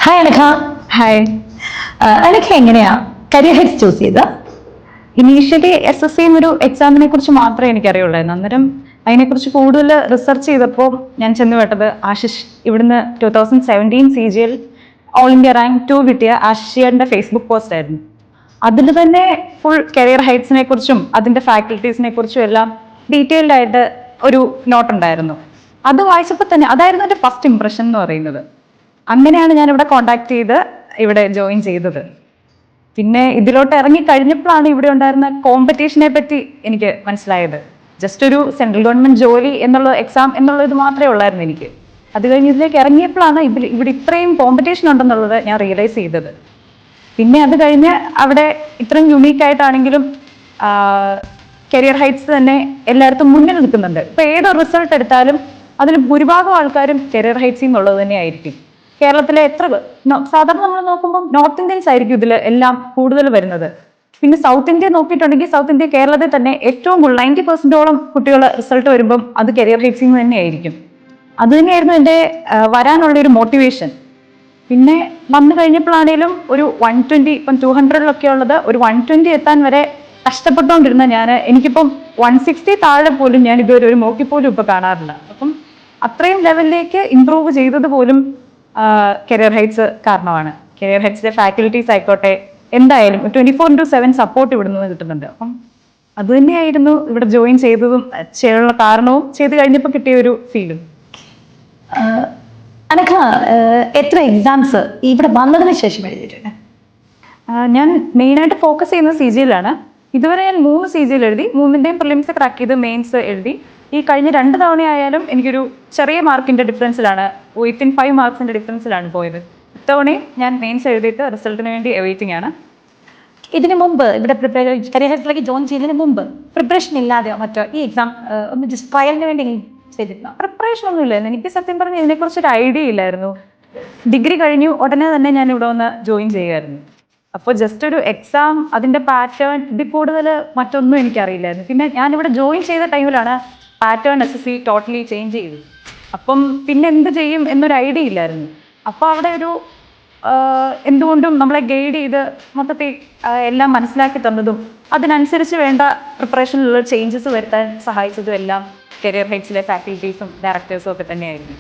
Hi Anagha. Hi. Anagha എങ്ങനെയാ career heads choose ചെയ്ത? Initially SSC എന്നൊരു എക്സാമിനെ കുറിച്ച് മാത്രമേ എനിക്കറിയുള്ളായിരുന്നു. അന്നേരം അതിനെക്കുറിച്ച് കൂടുതൽ റിസർച്ച് ചെയ്തപ്പോൾ ഞാൻ ചെന്ന് പെട്ടത് ആശിഷ് ഇവിടുന്ന് 2017 CGL ഓൾ ഇന്ത്യ റാങ്ക് 2 കിട്ടിയ ആശിഷിയുടെ ഫേസ്ബുക്ക് പോസ്റ്റ് ആയിരുന്നു. അതിൽ തന്നെ ഫുൾ കരിയർ ഹൈറ്റ്സിനെ കുറിച്ചും അതിൻ്റെ ഫാക്കൽറ്റീസിനെ കുറിച്ചും എല്ലാം ഡീറ്റെയിൽഡ് ആയിട്ട് ഒരു നോട്ട് ഉണ്ടായിരുന്നു. അത് വായിച്ചപ്പോൾ തന്നെ അതായിരുന്നു എൻ്റെ ഫസ്റ്റ് ഇംപ്രഷൻ എന്ന് പറയുന്നത്. അങ്ങനെയാണ് ഞാൻ ഇവിടെ കോണ്ടാക്ട് ചെയ്ത് ഇവിടെ ജോയിൻ ചെയ്തത്. പിന്നെ ഇതിലോട്ട് ഇറങ്ങി കഴിഞ്ഞപ്പോഴാണ് ഇവിടെ ഉണ്ടായിരുന്ന കോമ്പറ്റീഷനെ പറ്റി എനിക്ക് മനസ്സിലായത്. ജസ്റ്റ് ഒരു സെൻട്രൽ ഗവൺമെന്റ് ജോലി എന്നുള്ള എക്സാം എന്നുള്ളത് മാത്രമേ ഉള്ളായിരുന്നു എനിക്ക്. അത് കഴിഞ്ഞ് ഇതിലേക്ക് ഇറങ്ങിയപ്പോഴാണ് ഇവിടെ ഇത്രയും കോമ്പറ്റീഷൻ ഉണ്ടെന്നുള്ളത് ഞാൻ റിയലൈസ് ചെയ്തത്. പിന്നെ അത് കഴിഞ്ഞ് അവിടെ ഇത്രയും യുണീക്ക് ആയിട്ടാണെങ്കിലും കരിയർ ഹൈറ്റ്സ് തന്നെ എല്ലായിടത്തും മുന്നിൽ നിൽക്കുന്നുണ്ട്. ഇപ്പൊ ഏത് റിസൾട്ട് എടുത്താലും അതിൽ ഭൂരിഭാഗം ആൾക്കാരും കരിയർ ഹൈറ്റ്സിൽ നിന്നുള്ളത് തന്നെ ആയിരിക്കും. കേരളത്തിലെ സാധാരണ നമ്മൾ നോക്കുമ്പോൾ നോർത്ത് ഇന്ത്യൻസ് ആയിരിക്കും ഇതിൽ എല്ലാം കൂടുതൽ വരുന്നത്. പിന്നെ സൗത്ത് ഇന്ത്യ നോക്കിയിട്ടുണ്ടെങ്കിൽ സൗത്ത് ഇന്ത്യ കേരളത്തിൽ തന്നെ ഏറ്റവും കൂടുതൽ 90% കുട്ടികൾ റിസൾട്ട് വരുമ്പം അത് കരിയർ ഹൈറ്റ്സിൽ നിന്ന് തന്നെ ആയിരിക്കും. അത് തന്നെയായിരുന്നു എൻ്റെ വരാനുള്ള ഒരു മോട്ടിവേഷൻ. പിന്നെ വന്നു കഴിഞ്ഞപ്പോഴാണേലും ഒരു 120, ഇപ്പം 200 ഉള്ളത് ഒരു 120 എത്താൻ വരെ കഷ്ടപ്പെട്ടുകൊണ്ടിരുന്ന എനിക്കിപ്പം 160 താഴെ പോലും ഞാൻ ഇതുവരെ ഒരു മോക്കി പോലും ഇപ്പൊ കാണാറില്ല. അപ്പം അത്രയും ലെവലിലേക്ക് ഇംപ്രൂവ് ചെയ്തത് പോലും കരിയർ ഹൈറ്റ്സ് കാരണമാണ്. കരിയർ ഹൈറ്റ്സിലെ ഫാക്കൽറ്റീസ് ആയിക്കോട്ടെ, എന്തായാലും 24/7 സപ്പോർട്ട് ഇവിടുന്ന് കിട്ടുന്നുണ്ട്. അപ്പം അത് തന്നെയായിരുന്നു ഇവിടെ ജോയിൻ ചെയ്തതും ചെയ്യാനുള്ള കാരണവും ചെയ്ത് കഴിഞ്ഞപ്പോൾ കിട്ടിയ ഒരു ഫീലും. അനഘ എത്ര എക്സാംസ് ഇവിടെ വന്നതിന് ശേഷം എഴുതിയിട്ടുണ്ട്? ഞാൻ മെയിനായിട്ട് ഫോക്കസ് ചെയ്യുന്നത് CGL-ലാണ്. ഇതുവരെ ഞാൻ 3 CGL എഴുതി, 3ന്റെയും പ്രിലിംസ് ക്രാക്ക് ചെയ്ത് മെയിൻസ് എഴുതി. ഈ കഴിഞ്ഞ 2 തവണയായാലും എനിക്കൊരു ചെറിയ മാർക്കിന്റെ ഡിഫറൻസിലാണ്, വിത്തിൻ 5 മാർക്സിന്റെ ഡിഫറൻസിലാണ് പോയത്. ഇത്തവണയും ഞാൻ മെയിൻസ് എഴുതിയിട്ട് റിസൾട്ടിന് വേണ്ടി വെയിറ്റിംഗ് ആണ്. ഇതിനു മുമ്പ് ഇവിടെ കരിയർ ഹെഡ്സിലേക്ക് ജോയിൻ ചെയ്യുന്നതിന് മുമ്പ് പ്രിപ്പറേഷൻ ഇല്ലാതെയോ മറ്റോ ഈ എക്സാം ഒന്ന് ജസ്റ്റ് ട്രയലിന് വേണ്ടി ചെയ്തിരുന്നോ? പ്രിപ്പറേഷൻ ഒന്നും ഇല്ലായിരുന്നു. എനിക്ക് സത്യം പറഞ്ഞാൽ ഇതിനെക്കുറിച്ചൊരു ഐഡിയ ഇല്ലായിരുന്നു. ഡിഗ്രി കഴിഞ്ഞു ഉടനെ തന്നെ ഞാൻ ഇവിടെ വന്ന് ജോയിൻ ചെയ്യുമായിരുന്നു. അപ്പോൾ ജസ്റ്റ് ഒരു എക്സാം, അതിൻ്റെ പാറ്റേൺ, ഇതിൽ കൂടുതൽ മറ്റൊന്നും എനിക്കറിയില്ലായിരുന്നു. പിന്നെ ഞാനിവിടെ ജോയിൻ ചെയ്ത ടൈമിലാണ് പാറ്റേൺ SSC ടോട്ടലി ചേഞ്ച് ചെയ്തത്. അപ്പം പിന്നെ എന്ത് ചെയ്യും എന്നൊരു ഐഡിയ ഇല്ലായിരുന്നു. അപ്പോൾ അവിടെ ഒരു എന്തുകൊണ്ടും നമ്മളെ ഗൈഡ് ചെയ്ത് മൊത്തത്തിൽ എല്ലാം മനസ്സിലാക്കി തന്നതും അതിനനുസരിച്ച് വേണ്ട പ്രിപ്പറേഷനിലുള്ള ചേഞ്ചസ് വരുത്താൻ സഹായിച്ചതും എല്ലാം കരിയർ ഹൈറ്റ്സിലെ ഫാക്കൽറ്റീസും ഡയറക്ടേഴ്സും ഒക്കെ തന്നെയായിരുന്നു.